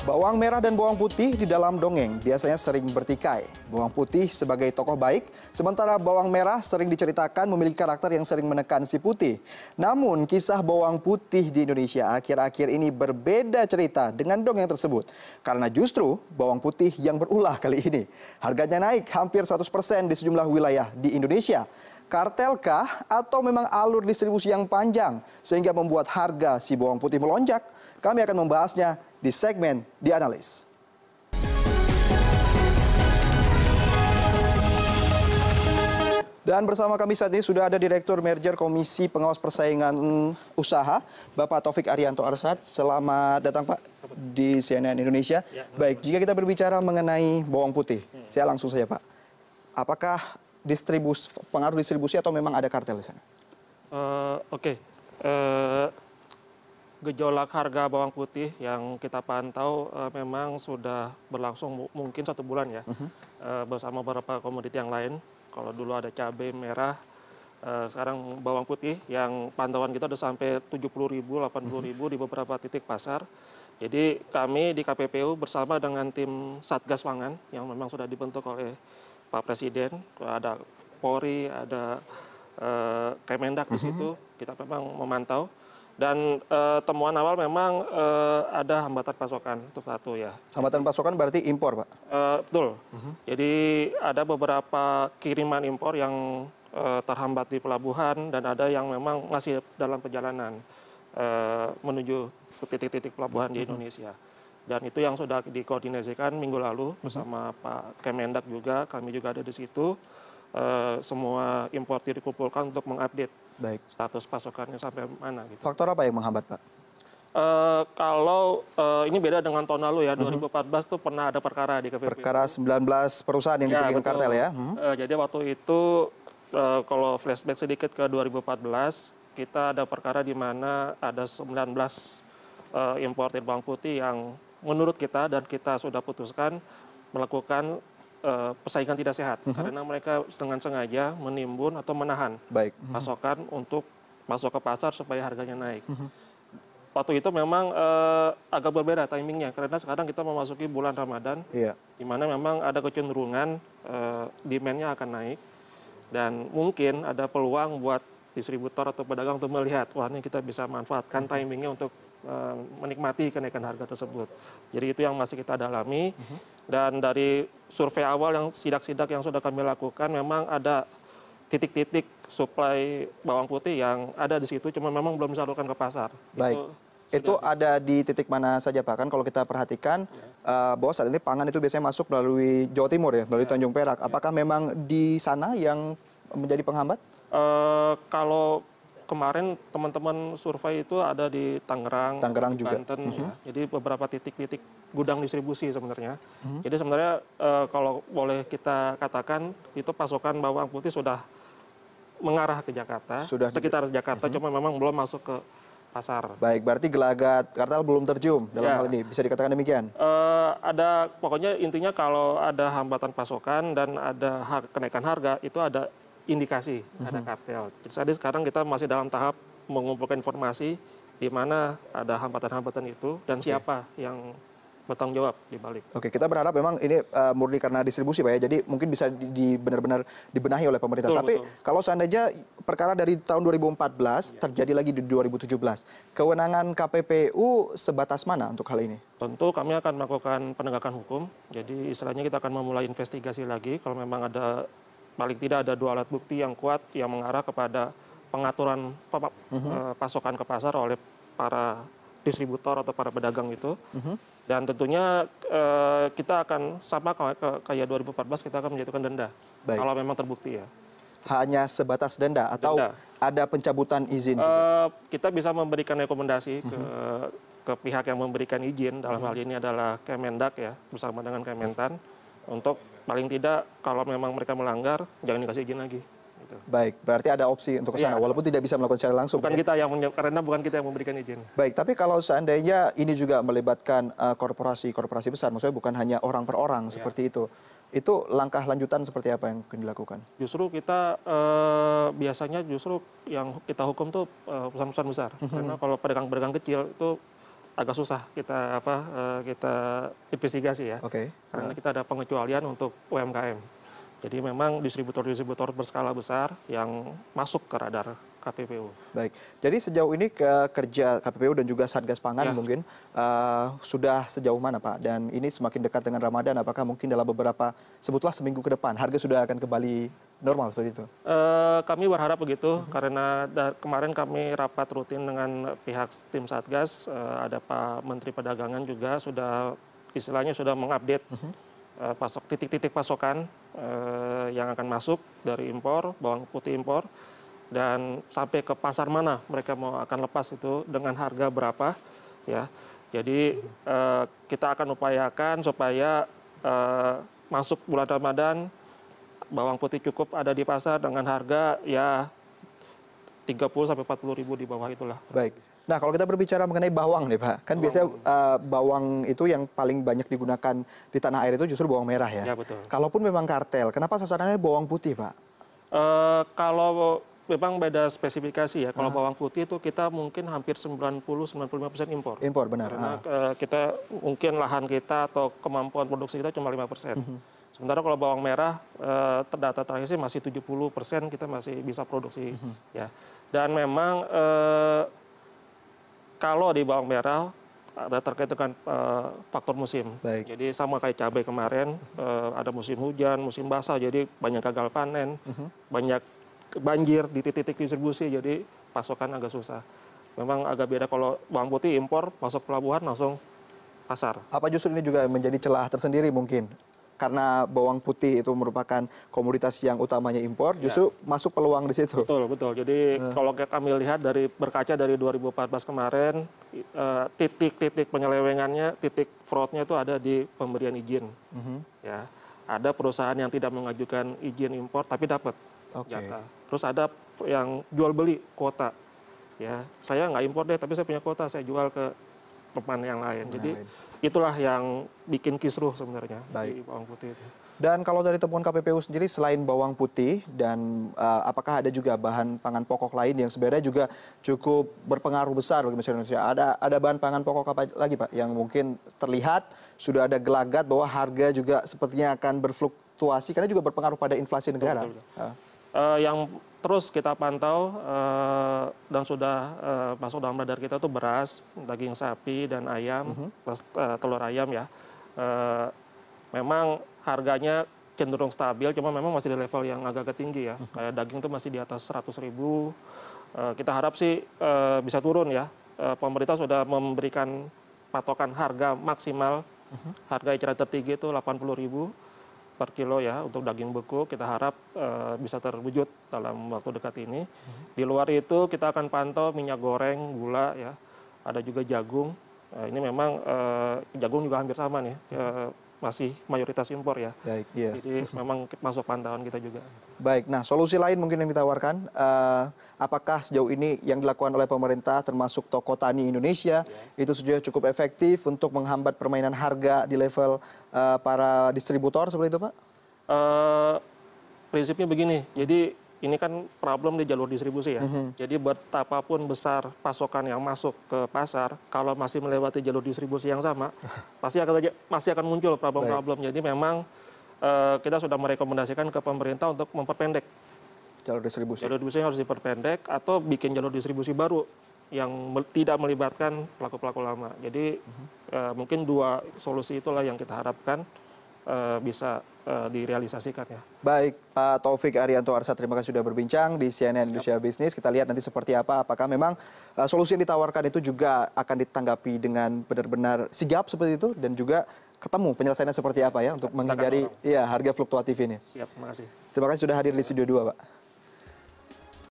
Bawang merah dan bawang putih di dalam dongeng biasanya sering bertikai. Bawang putih sebagai tokoh baik, sementara bawang merah sering diceritakan memiliki karakter yang sering menekan si putih. Namun, kisah bawang putih di Indonesia akhir-akhir ini berbeda cerita dengan dongeng tersebut. Karena justru bawang putih yang berulah kali ini. Harganya naik hampir 100% di sejumlah wilayah di Indonesia. Kartelkah atau memang alur distribusi yang panjang sehingga membuat harga si bawang putih melonjak? Kami akan membahasnya di segmen The Analyst. Dan bersama kami saat ini sudah ada Direktur Merger Komisi Pengawas Persaingan Usaha, Bapak Taufik Arianto Arsad. Selamat datang Pak di CNN Indonesia. Ya, baik, jika kita berbicara mengenai bawang putih, saya langsung saja Pak. Apakah pengaruh distribusi atau memang ada kartel di sana? Gejolak harga bawang putih yang kita pantau memang sudah berlangsung mungkin 1 bulan ya, bersama beberapa komoditi yang lain. Kalau dulu ada cabai merah, sekarang bawang putih yang pantauan kita sudah sampai 70.000, 80.000 di beberapa titik pasar. Jadi kami di KPPU bersama dengan tim Satgas Pangan yang memang sudah dibentuk oleh Pak Presiden, ada Polri, ada Kemendak di situ, kita memang memantau. Dan temuan awal memang ada hambatan pasokan, itu satu ya. Hambatan pasokan berarti impor, Pak? Betul. Jadi ada beberapa kiriman impor yang terhambat di pelabuhan dan ada yang memang masih dalam perjalanan menuju ke titik-titik pelabuhan di Indonesia. Dan itu yang sudah dikoordinasikan minggu lalu bersama Pak Kemendak juga, kami juga ada di situ. Semua importir dikumpulkan untuk mengupdate status pasokannya sampai mana. Gitu. Faktor apa yang menghambat, Pak? Kalau ini beda dengan tahun lalu ya, 2014 tuh pernah ada perkara di KPPU. Perkara 19 perusahaan yang ditunjukkan kartel ya? Jadi waktu itu kalau flashback sedikit ke 2014, kita ada perkara di mana ada 19 importir bawang putih yang menurut kita dan kita sudah putuskan melakukan persaingan tidak sehat karena mereka dengan sengaja menimbun atau menahan pasokan untuk masuk ke pasar supaya harganya naik. Waktu itu memang agak berbeda timingnya karena sekarang kita memasuki bulan Ramadan, di mana memang ada kecenderungan demand-nya akan naik dan mungkin ada peluang buat distributor atau pedagang untuk melihat, wah ini kita bisa manfaatkan timingnya untuk menikmati kenaikan harga tersebut. Jadi itu yang masih kita dalami. Dan dari survei awal yang sidak-sidak yang sudah kami lakukan, memang ada titik-titik suplai bawang putih yang ada di situ, cuma memang belum disalurkan ke pasar. Baik. Itu ada di titik mana saja Pak? Kan kalau kita perhatikan bahwa saat ini pangan itu biasanya masuk melalui Jawa Timur ya, melalui Tanjung Perak. Apakah memang di sana yang menjadi penghambat? Kalau kemarin teman-teman survei itu ada di Tangerang di juga. Banten, ya. Jadi beberapa titik-titik gudang distribusi sebenarnya. Jadi sebenarnya kalau boleh kita katakan itu pasokan bawang putih sudah mengarah ke Jakarta, sekitar Jakarta, cuma memang belum masuk ke pasar. Baik, berarti gelagat kartel belum tercium dalam hal ini, bisa dikatakan demikian? Ada, pokoknya intinya kalau ada hambatan pasokan dan ada kenaikan harga, itu ada indikasi ada kartel. Jadi sekarang kita masih dalam tahap mengumpulkan informasi di mana ada hambatan-hambatan itu dan siapa yang bertanggung jawab di balik. Oke, kita berharap memang ini murni karena distribusi Pak ya, jadi mungkin bisa benar-benar dibenahi oleh pemerintah. Tapi kalau seandainya perkara dari tahun 2014 terjadi lagi di 2017, kewenangan KPPU sebatas mana untuk hal ini? Tentu kami akan melakukan penegakan hukum, jadi istilahnya kita akan memulai investigasi lagi kalau memang ada paling tidak ada 2 alat bukti yang kuat yang mengarah kepada pengaturan pasokan ke pasar oleh para distributor atau para pedagang itu. Dan tentunya kita akan sama kayak 2014 kita akan menjatuhkan denda kalau memang terbukti ya. Hanya sebatas denda atau ada pencabutan izin juga? Kita bisa memberikan rekomendasi ke pihak yang memberikan izin, dalam hal ini adalah Kemendak ya, bersama dengan Kementan, untuk paling tidak kalau memang mereka melanggar jangan dikasih izin lagi. Gitu. Baik, berarti ada opsi untuk ke sana walaupun tidak bisa melakukan secara langsung. Bukan kita karena bukan kita yang memberikan izin. Baik, tapi kalau seandainya ini juga melibatkan korporasi besar, maksudnya bukan hanya orang per orang seperti itu langkah lanjutan seperti apa yang akan dilakukan? Justru kita biasanya yang kita hukum tuh perusahaan-perusahaan besar, karena kalau pedagang-pedagang kecil itu agak susah kita investigasi ya. Oke. Karena kita ada pengecualian untuk UMKM. Jadi memang distributor-distributor berskala besar yang masuk ke radar KPPU. Baik, jadi sejauh ini kerja KPPU dan juga Satgas Pangan mungkin sudah sejauh mana Pak? Dan ini semakin dekat dengan Ramadan, apakah mungkin dalam beberapa, sebutlah seminggu ke depan, harga sudah akan kembali normal seperti itu? Kami berharap begitu, karena kemarin kami rapat rutin dengan pihak tim Satgas, ada Pak Menteri Perdagangan juga sudah istilahnya sudah mengupdate titik-titik pasokan yang akan masuk dari impor, bawang putih impor, dan sampai ke pasar mana mereka mau akan lepas itu dengan harga berapa, ya. Jadi kita akan upayakan supaya masuk bulan Ramadan bawang putih cukup ada di pasar dengan harga ya 30 sampai 40 ribu di bawah itulah. Baik. Nah, kalau kita berbicara mengenai bawang nih Pak, kan biasanya bawang itu yang paling banyak digunakan di tanah air itu justru bawang merah ya. Ya betul. Kalaupun memang kartel, kenapa sasarannya bawang putih Pak? Kalau memang beda spesifikasi ya. Kalau bawang putih itu kita mungkin hampir 90-95% impor. Impor benar. Karena kita mungkin lahan kita atau kemampuan produksi kita cuma 5%. Sementara kalau bawang merah data terakhir sih masih 70% kita masih bisa produksi ya. Dan memang kalau di bawang merah ada terkait dengan faktor musim. Baik. Jadi sama kayak cabai kemarin ada musim hujan, musim basah, jadi banyak gagal panen, banyak banjir di titik-titik distribusi, jadi pasokan agak susah. Memang agak beda kalau bawang putih impor masuk pelabuhan langsung pasar. Apa justru ini juga menjadi celah tersendiri mungkin? Karena bawang putih itu merupakan komoditas yang utamanya impor, justru masuk peluang di situ. Betul, betul. Jadi kalau kami lihat berkaca dari 2014 kemarin, titik-titik penyelewengannya, titik fraudnya itu ada di pemberian izin. Ya, ada perusahaan yang tidak mengajukan izin impor tapi dapat jatah. Terus ada yang jual beli kuota. Ya, saya nggak impor deh, tapi saya punya kuota, saya jual ke teman yang lain. Jadi itulah yang bikin kisruh sebenarnya di bawang putih itu. Dan kalau dari temuan KPPU sendiri, selain bawang putih dan apakah ada juga bahan pangan pokok lain yang sebenarnya juga cukup berpengaruh besar bagi masyarakat Indonesia? Ada bahan pangan pokok apa lagi Pak yang mungkin terlihat sudah ada gelagat bahwa harga juga sepertinya akan berfluktuasi karena juga berpengaruh pada inflasi negara? Yang terus kita pantau dan sudah masuk dalam radar kita itu beras, daging sapi dan ayam, plus telur ayam ya. Memang harganya cenderung stabil, cuma memang masih di level yang agak tinggi ya. Kayak daging itu masih di atas 100.000. Kita harap sih bisa turun ya. Pemerintah sudah memberikan patokan harga maksimal, harga eceran tertinggi itu 80.000 per kilo ya untuk daging beku. Kita harap bisa terwujud dalam waktu dekat ini. Di luar itu kita akan pantau minyak goreng, gula ya, ada juga jagung. Ini memang jagung juga hampir sama nih, masih mayoritas impor ya. Baik, iya. Jadi memang masuk pantauan kita juga. Baik, nah solusi lain mungkin yang ditawarkan, apakah sejauh ini yang dilakukan oleh pemerintah termasuk toko tani Indonesia itu sudah cukup efektif untuk menghambat permainan harga di level para distributor seperti itu Pak? Prinsipnya begini, jadi ini kan problem di jalur distribusi ya. Jadi betapapun besar pasokan yang masuk ke pasar, kalau masih melewati jalur distribusi yang sama, masih akan muncul problem-problem. Jadi memang kita sudah merekomendasikan ke pemerintah untuk memperpendek jalur distribusi. Jalur distribusi harus diperpendek atau bikin jalur distribusi baru yang tidak melibatkan pelaku-pelaku lama. Jadi mungkin dua solusi itulah yang kita harapkan bisa direalisasikan ya. Baik, Pak Taufik Arianto Arsad, terima kasih sudah berbincang di CNN Indonesia Business. Kita lihat nanti seperti apa, apakah memang solusi yang ditawarkan itu juga akan ditanggapi dengan benar-benar sigap seperti itu dan juga ketemu penyelesaiannya seperti apa ya untuk menghindari harga fluktuatif ini. Siap, terima kasih. Terima kasih sudah hadir di Studio 2, Pak.